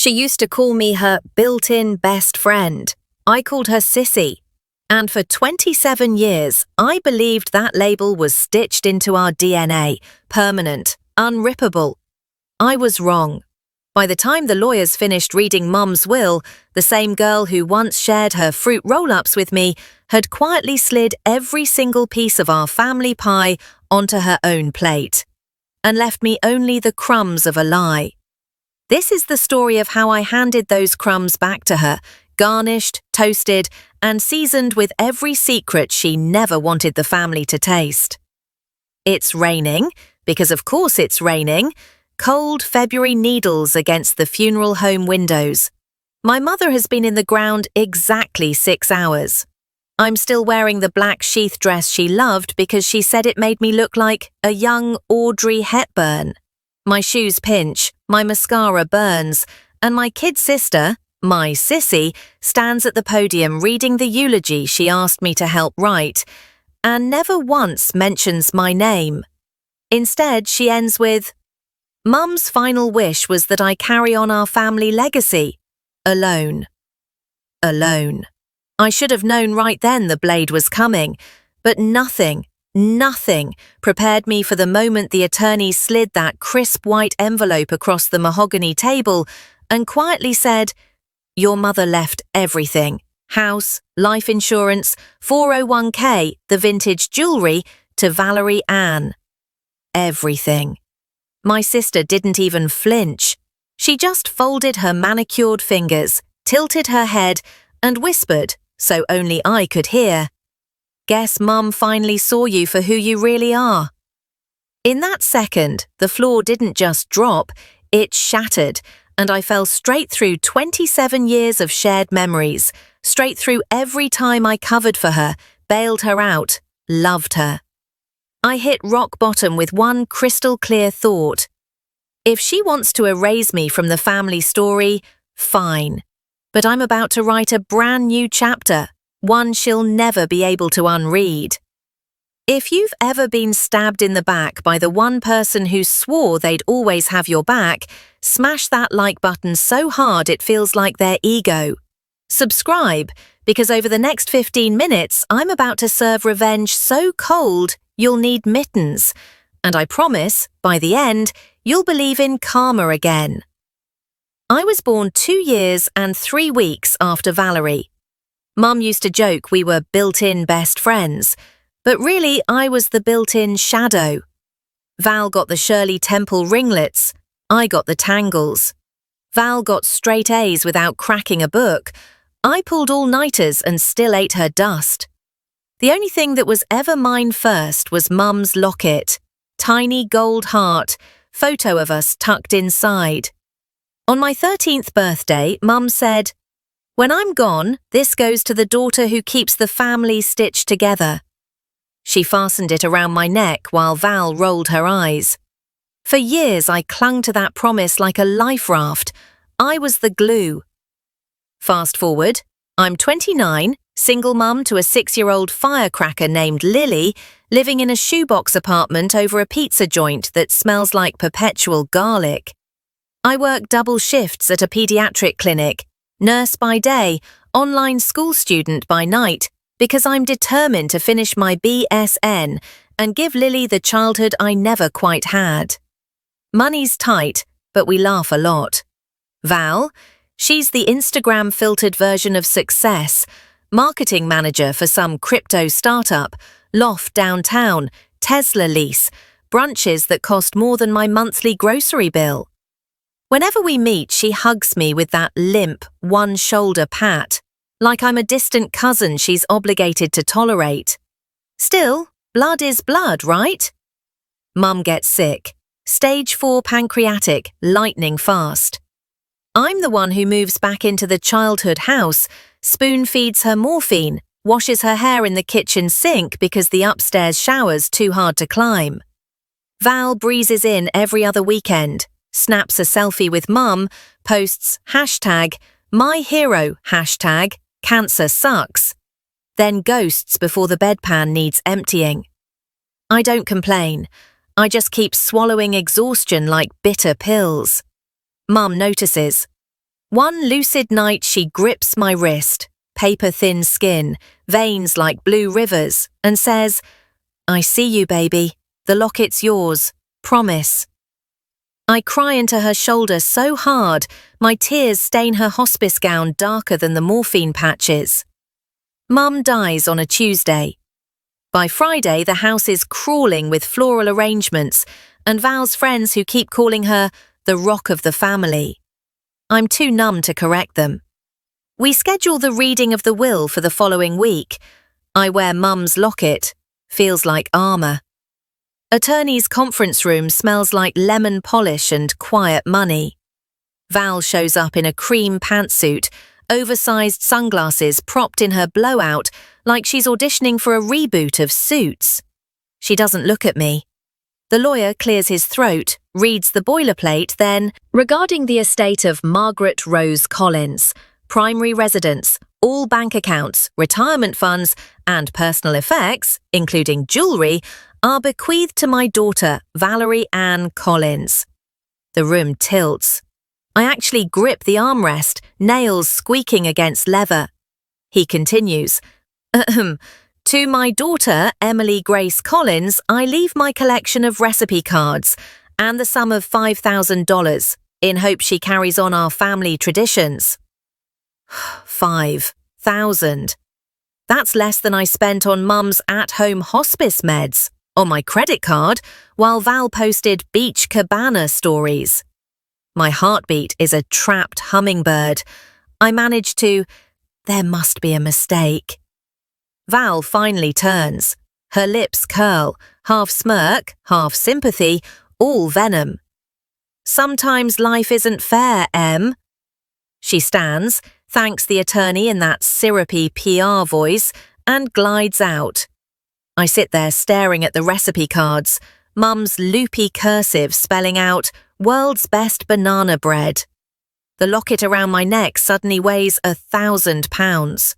She used to call me her built-in best friend. I called her Sissy. And for 27 years, I believed that label was stitched into our DNA, permanent, unrippable. I was wrong. By the time the lawyers finished reading Mum's will, the same girl who once shared her fruit roll-ups with me had quietly slid every single piece of our family pie onto her own plate and left me only the crumbs of a lie. This is the story of how I handed those crumbs back to her, garnished, toasted, and seasoned with every secret she never wanted the family to taste. It's raining, because of course it's raining, cold February needles against the funeral home windows. My mother has been in the ground exactly 6 hours. I'm still wearing the black sheath dress she loved because she said it made me look like a young Audrey Hepburn. My shoes pinch, my mascara burns, and my kid sister, my Sissy, stands at the podium reading the eulogy she asked me to help write, and never once mentions my name. Instead, she ends with, "Mum's final wish was that I carry on our family legacy. Alone." Alone. I should have known right then the blade was coming, but nothing prepared me for the moment the attorney slid that crisp white envelope across the mahogany table and quietly said, "Your mother left everything. House, life insurance, 401k, the vintage jewelry, to Valerie Ann. Everything." My sister didn't even flinch. She just folded her manicured fingers, tilted her head, and whispered, so only I could hear, "Guess Mum finally saw you for who you really are." In that second, the floor didn't just drop, it shattered, and I fell straight through 27 years of shared memories, straight through every time I covered for her, bailed her out, loved her. I hit rock bottom with one crystal clear thought. If she wants to erase me from the family story, fine. But I'm about to write a brand new chapter, one she'll never be able to unread. If you've ever been stabbed in the back by the one person who swore they'd always have your back, smash that like button so hard it feels like their ego. Subscribe, because over the next 15 minutes, I'm about to serve revenge so cold you'll need mittens. And I promise, by the end, you'll believe in karma again. I was born 2 years and 3 weeks after Valerie. Mum used to joke we were built-in best friends, but really I was the built-in shadow. Val got the Shirley Temple ringlets, I got the tangles. Val got straight A's without cracking a book. I pulled all-nighters and still ate her dust. The only thing that was ever mine first was Mum's locket, tiny gold heart, photo of us tucked inside. On my 13th birthday, Mum said, "When I'm gone, this goes to the daughter who keeps the family stitched together." She fastened it around my neck while Val rolled her eyes. For years, I clung to that promise like a life raft. I was the glue. Fast forward, I'm 29, single mum to a 6-year-old firecracker named Lily, living in a shoebox apartment over a pizza joint that smells like perpetual garlic. I work double shifts at a pediatric clinic, nurse by day, online school student by night, because I'm determined to finish my BSN and give Lily the childhood I never quite had. Money's tight, but we laugh a lot. Val, she's the Instagram-filtered version of success, marketing manager for some crypto startup, loft downtown, Tesla lease, brunches that cost more than my monthly grocery bill. Whenever we meet, she hugs me with that limp, one-shoulder pat, like I'm a distant cousin she's obligated to tolerate. Still, blood is blood, right? Mum gets sick. Stage 4 pancreatic, lightning fast. I'm the one who moves back into the childhood house, spoon-feeds her morphine, washes her hair in the kitchen sink because the upstairs shower's too hard to climb. Val breezes in every other weekend, snaps a selfie with Mum, posts #MyHero, #cancer sucks, then ghosts before the bedpan needs emptying. I don't complain. I just keep swallowing exhaustion like bitter pills. Mum notices. One lucid night she grips my wrist, paper-thin skin, veins like blue rivers, and says, "I see you, baby. The locket's yours. Promise." I cry into her shoulder so hard, my tears stain her hospice gown darker than the morphine patches. Mum dies on a Tuesday. By Friday, the house is crawling with floral arrangements and Val's friends who keep calling her the rock of the family. I'm too numb to correct them. We schedule the reading of the will for the following week. I wear Mum's locket. Feels like armour. Attorney's conference room smells like lemon polish and quiet money. Val shows up in a cream pantsuit, oversized sunglasses propped in her blowout like she's auditioning for a reboot of Suits. She doesn't look at me. The lawyer clears his throat, reads the boilerplate, then, regarding the estate of Margaret Rose Collins, primary residence, all bank accounts, retirement funds, and personal effects, including jewellery, are bequeathed to my daughter, Valerie Ann Collins. The room tilts. I actually grip the armrest, nails squeaking against leather. He continues, "To my daughter, Emily Grace Collins, I leave my collection of recipe cards and the sum of $5,000 in hope she carries on our family traditions." 5,000. That's less than I spent on Mum's at-home hospice meds, on my credit card, while Val posted beach cabana stories. My heartbeat is a trapped hummingbird. I manage to, there must be a mistake. Val finally turns. Her lips curl, half smirk, half sympathy, all venom. "Sometimes life isn't fair, Em." She stands, thanks the attorney in that syrupy PR voice, and glides out. I sit there staring at the recipe cards, Mum's loopy cursive spelling out, "World's best banana bread." The locket around my neck suddenly weighs 1,000 pounds.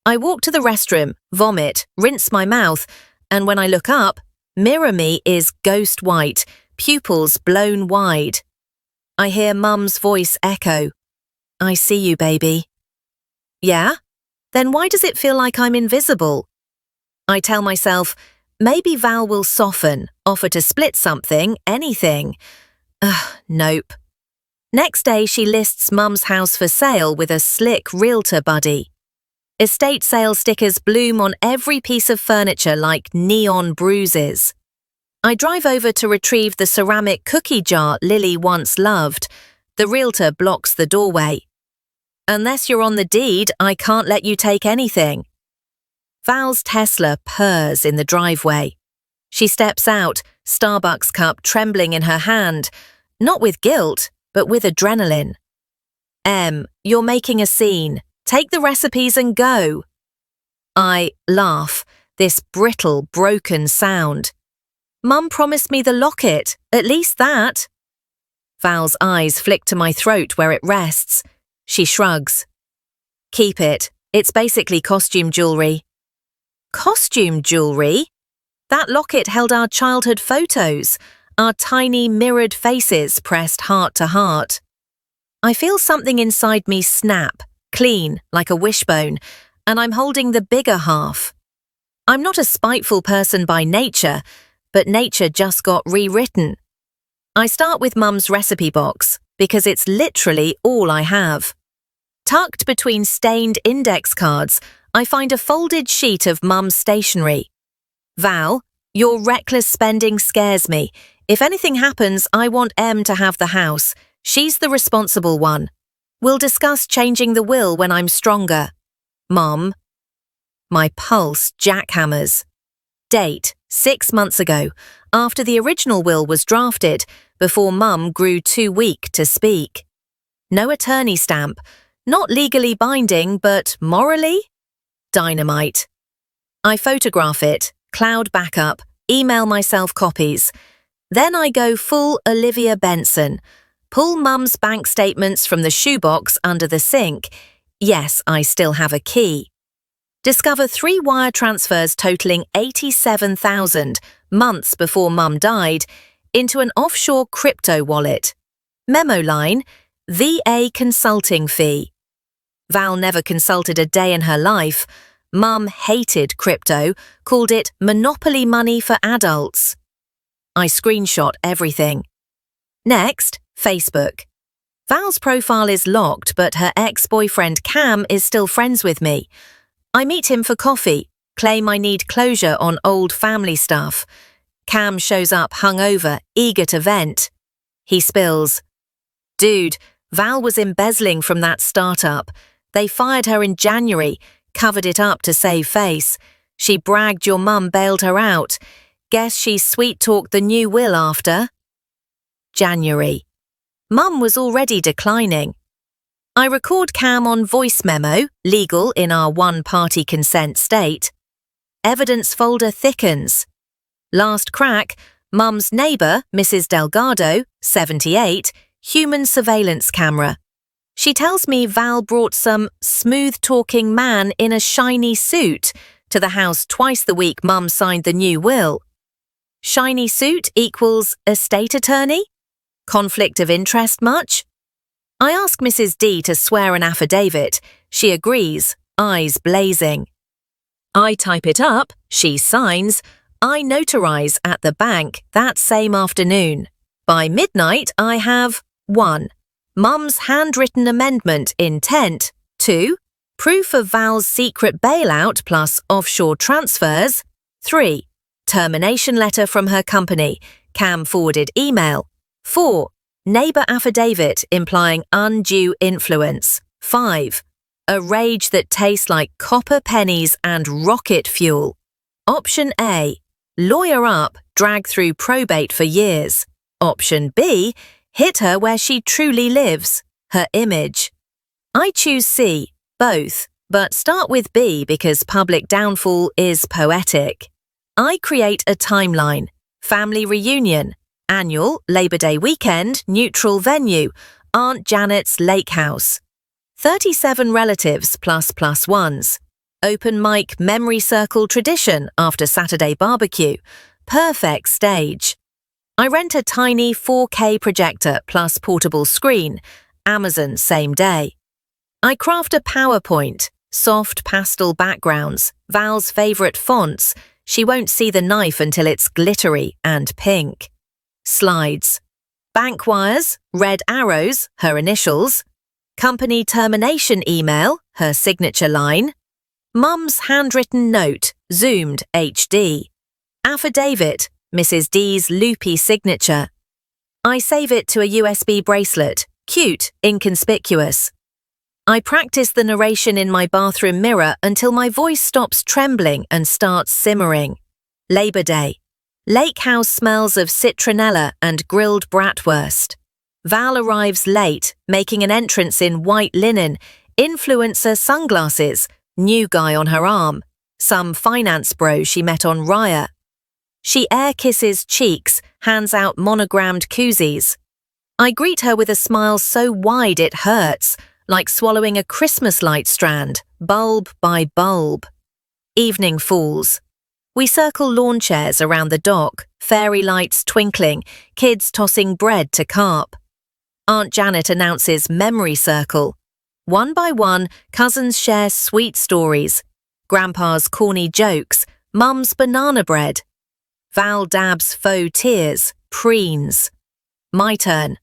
I walk to the restroom, vomit, rinse my mouth, and when I look up, mirror me is ghost white, pupils blown wide. I hear Mum's voice echo, "I see you, baby." Yeah? Then why does it feel like I'm invisible? I tell myself, maybe Val will soften, offer to split something, anything. Nope. Next day she lists Mum's house for sale with a slick realtor buddy. Estate sale stickers bloom on every piece of furniture like neon bruises. I drive over to retrieve the ceramic cookie jar Lily once loved. The realtor blocks the doorway. "Unless you're on the deed, I can't let you take anything." Val's Tesla purrs in the driveway. She steps out, Starbucks cup trembling in her hand, not with guilt, but with adrenaline. "Em, you're making a scene. Take the recipes and go." I laugh, this brittle, broken sound. "Mum promised me the locket, at least that." Val's eyes flick to my throat where it rests. She shrugs. "Keep it. It's basically costume jewellery." Costume jewellery? That locket held our childhood photos, our tiny mirrored faces pressed heart to heart. I feel something inside me snap, clean, like a wishbone, and I'm holding the bigger half. I'm not a spiteful person by nature, but nature just got rewritten. I start with Mum's recipe box, because it's literally all I have. Tucked between stained index cards, I find a folded sheet of Mum's stationery. "Val, your reckless spending scares me. If anything happens, I want Em to have the house. She's the responsible one. We'll discuss changing the will when I'm stronger. Mom." My pulse jackhammers. Date, 6 months ago, after the original will was drafted, before Mum grew too weak to speak. No attorney stamp. Not legally binding, but morally? Dynamite. I photograph it, cloud backup, email myself copies. Then I go full Olivia Benson, pull Mum's bank statements from the shoebox under the sink. Yes, I still have a key. Discover 3 wire transfers totaling $87,000 months before Mum died into an offshore crypto wallet. Memo line, VA consulting fee. Val never consulted a day in her life. Mum hated crypto, called it monopoly money for adults. I screenshot everything. Next, Facebook. Val's profile is locked, but her ex-boyfriend Cam is still friends with me. I meet him for coffee, claim I need closure on old family stuff. Cam shows up hungover, eager to vent. He spills, "Dude, Val was embezzling from that startup. They fired her in January, covered it up to save face. She bragged your mum bailed her out. Guess she sweet-talked the new will after." January. Mum was already declining. I record Cam on voice memo, legal in our one-party consent state. Evidence folder thickens. Last crack, Mum's neighbour, Mrs. Delgado, 78, human surveillance camera. She tells me Val brought some smooth-talking man in a shiny suit to the house twice the week Mum signed the new will. Shiny suit equals estate attorney? Conflict of interest much? I ask Mrs. D to swear an affidavit. She agrees, eyes blazing. I type it up, she signs. I notarize at the bank that same afternoon. By midnight, I have 1. Mum's handwritten amendment intent. 2. Proof of Val's secret bailout plus offshore transfers. 3. Termination letter from her company. Cam forwarded email. 4. Neighbour affidavit implying undue influence. 5. A rage that tastes like copper pennies and rocket fuel. Option A. Lawyer up, drag through probate for years. Option B. Hit her where she truly lives, her image. I choose C, both, but start with B because public downfall is poetic. I create a timeline. Family reunion. Annual, Labor Day weekend, neutral venue, Aunt Janet's lake house. 37 relatives plus ones. Open mic memory circle tradition after Saturday barbecue. Perfect stage. I rent a tiny 4K projector plus portable screen. Amazon same day. I craft a PowerPoint. Soft pastel backgrounds. Val's favourite fonts. She won't see the knife until it's glittery and pink. Slides. Bank wires, red arrows, her initials. Company termination email, her signature line. Mum's handwritten note, zoomed HD. Affidavit, Mrs. D's loopy signature. I save it to a USB bracelet, cute, inconspicuous. I practice the narration in my bathroom mirror until my voice stops trembling and starts simmering. Labor Day. Lake house smells of citronella and grilled bratwurst. Val arrives late, making an entrance in white linen, influencer sunglasses, new guy on her arm, some finance bro she met on Raya. She air kisses cheeks, hands out monogrammed koozies. I greet her with a smile so wide it hurts, like swallowing a Christmas light strand, bulb by bulb. Evening falls. We circle lawn chairs around the dock, fairy lights twinkling, kids tossing bread to carp. Aunt Janet announces memory circle. One by one, cousins share sweet stories. Grandpa's corny jokes, Mum's banana bread. Val dabs faux tears, preens. My turn.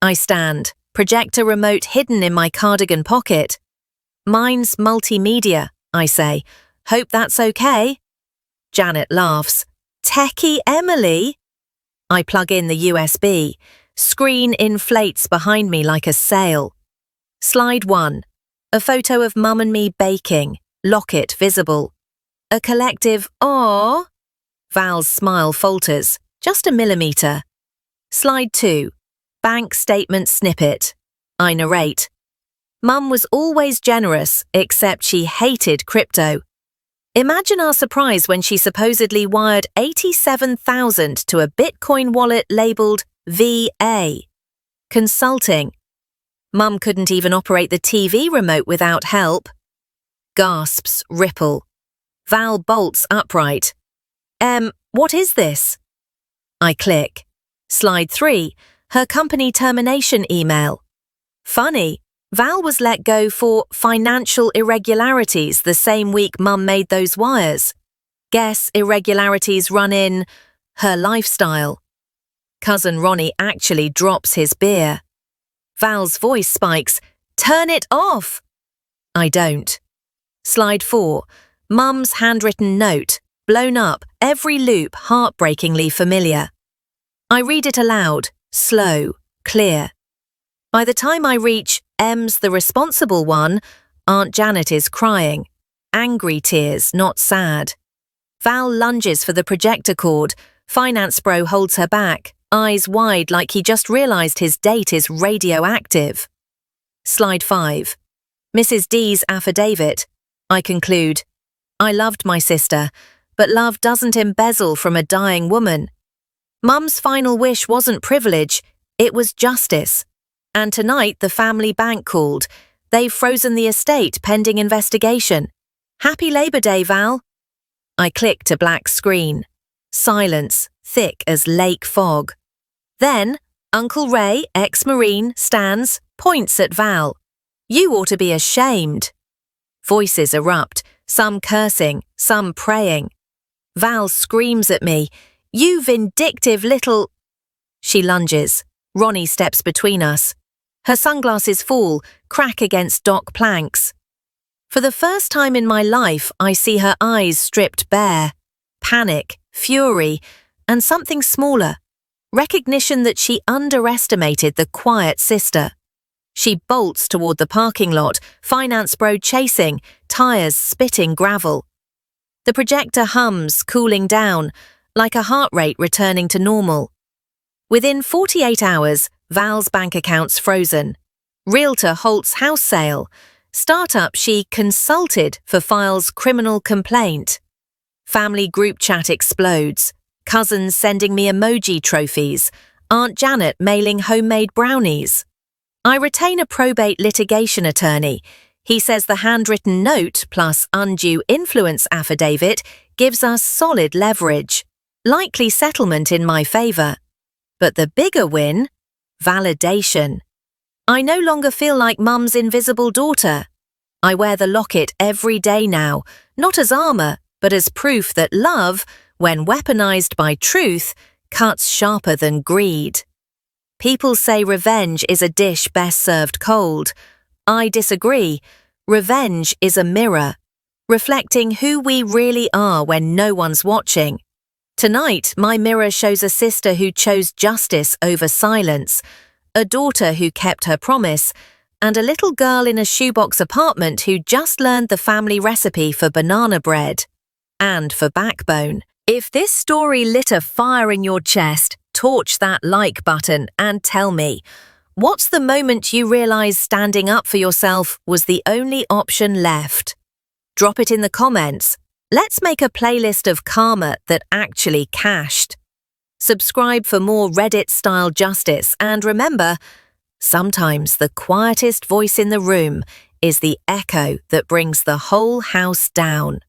I stand, projector remote hidden in my cardigan pocket. Mine's multimedia, I say. Hope that's okay. Janet laughs. Techie Emily? I plug in the USB. Screen inflates behind me like a sail. Slide 1. A photo of Mum and me baking. Locket visible. A collective "aww." Val's smile falters, just a millimetre. Slide 2. Bank statement snippet. I narrate. Mum was always generous, except she hated crypto. Imagine our surprise when she supposedly wired $87,000 to a Bitcoin wallet labelled VA. Consulting. Mum couldn't even operate the TV remote without help. Gasps ripple. Val bolts upright. What is this? I click. Slide 3. Her company termination email. Funny, Val was let go for financial irregularities the same week Mum made those wires. Guess irregularities run in her lifestyle. Cousin Ronnie actually drops his beer. Val's voice spikes, "Turn it off!" I don't. Slide 4. Mum's handwritten note, blown up, every loop heartbreakingly familiar. I read it aloud, slow, clear. By the time I reach M's the responsible one, Aunt Janet is crying. Angry tears, not sad. Val lunges for the projector cord. Finance bro holds her back, eyes wide like he just realised his date is radioactive. Slide 5. Mrs. D's affidavit. I conclude, I loved my sister, but love doesn't embezzle from a dying woman. Mum's final wish wasn't privilege, it was justice. And tonight the family bank called. They've frozen the estate pending investigation. Happy Labour Day, Val. I click to black screen. Silence, thick as lake fog. Then, Uncle Ray, ex-Marine, stands, points at Val. You ought to be ashamed. Voices erupt, some cursing, some praying. Val screams at me, "You vindictive little—" She lunges. Ronnie steps between us. Her sunglasses fall, crack against dock planks. For the first time in my life, I see her eyes stripped bare. Panic, fury, and something smaller. Recognition that she underestimated the quiet sister. She bolts toward the parking lot, finance bro chasing, tires spitting gravel. The projector hums, cooling down, like a heart rate returning to normal. Within 48 hours, Val's bank account's frozen. Realtor halts house sale. Startup she consulted for files criminal complaint. Family group chat explodes. Cousins sending me emoji trophies. Aunt Janet mailing homemade brownies. I retain a probate litigation attorney. He says the handwritten note plus undue influence affidavit gives us solid leverage. Likely settlement in my favour. But the bigger win? Validation. I no longer feel like Mum's invisible daughter. I wear the locket every day now, not as armour, but as proof that love, when weaponized by truth, cuts sharper than greed. People say revenge is a dish best served cold. I disagree. Revenge is a mirror, reflecting who we really are when no one's watching. Tonight, my mirror shows a sister who chose justice over silence, a daughter who kept her promise, and a little girl in a shoebox apartment who just learned the family recipe for banana bread. And for backbone. If this story lit a fire in your chest, torch that like button and tell me, what's the moment you realize standing up for yourself was the only option left? Drop it in the comments. Let's make a playlist of karma that actually cashed. Subscribe for more Reddit-style justice, and remember, sometimes the quietest voice in the room is the echo that brings the whole house down.